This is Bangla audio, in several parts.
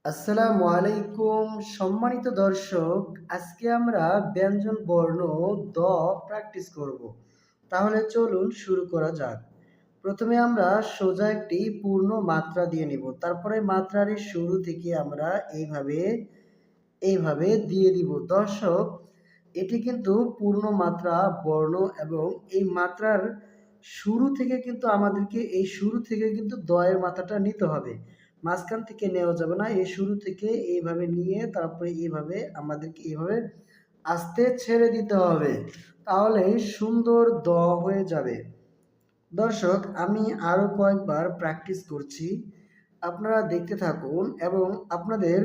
আসসালামু আলাইকুম সম্মানিত দর্শক। আজকে আমরা ব্যঞ্জন বর্ণ দ প্র্যাকটিস করব। তাহলে চলুন শুরু করা যাক। প্রথমে আমরা সোজা একটি পূর্ণ মাত্রা দিয়ে নিব, তারপরে মাত্রার শুরু থেকে আমরা এইভাবে এইভাবে দিয়ে দিব। দর্শক, এটি কিন্তু পূর্ণ মাত্রা বর্ণ এবং এই মাত্রার শুরু থেকে কিন্তু আমাদেরকে এই শুরু থেকে কিন্তু দয়ের মাথাটা নিতে হবে, মাঝখান থেকে নেওয়া যাবে না। এই শুরু থেকে এইভাবে নিয়ে তারপরে এইভাবে আমাদেরকে এইভাবে আস্তে ছেড়ে দিতে হবে, তাহলে সুন্দর দ হয়ে যাবে। দর্শক, আমি আরো কয়েকবার প্র্যাকটিস করছি, আপনারা দেখতে থাকুন এবং আপনাদের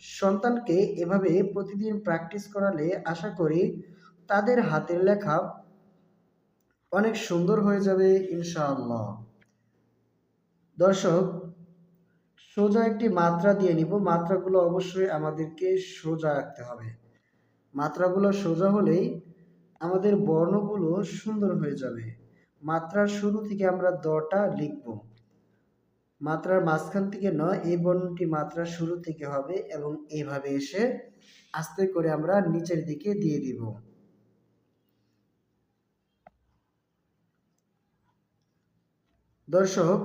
সন্তানকে এভাবে প্রতিদিন প্র্যাকটিস করালে আশা করি তাদের হাতের লেখা অনেক সুন্দর হয়ে যাবে ইনশাআল্লাহ। দর্শক, সোজা একটি মাত্রা দিয়ে নিব। মাত্রাগুলো অবশ্যই আমাদেরকে সোজা রাখতে হবে। মাত্রাগুলো সোজা হলেই আমাদের বর্ণগুলো সুন্দর হয়ে যাবে। মাত্রার শুরু থেকে আমরা দটা লিখব, মাত্রার মাঝখান থেকে নয়। এই বর্ণটি মাত্রার শুরু থেকে হবে এবং এইভাবে এসে আস্তে করে আমরা নিচের দিকে দিয়ে দিব। দর্শক,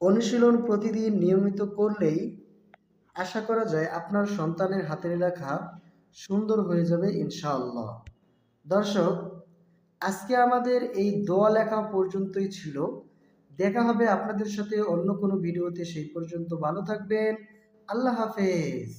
অনুশীলন প্রতিদিন নিয়মিত করলেই আশা করা যায় আপনার সন্তানের হাতের লেখা সুন্দর হয়ে যাবে ইনশাআল্লাহ। দর্শক, আজকে আমাদের এই দোয়া লেখা পর্যন্তই ছিল। দেখা হবে আপনাদের সাথে অন্য কোনো ভিডিওতে। সেই পর্যন্ত ভালো থাকবেন। আল্লাহ হাফেজ।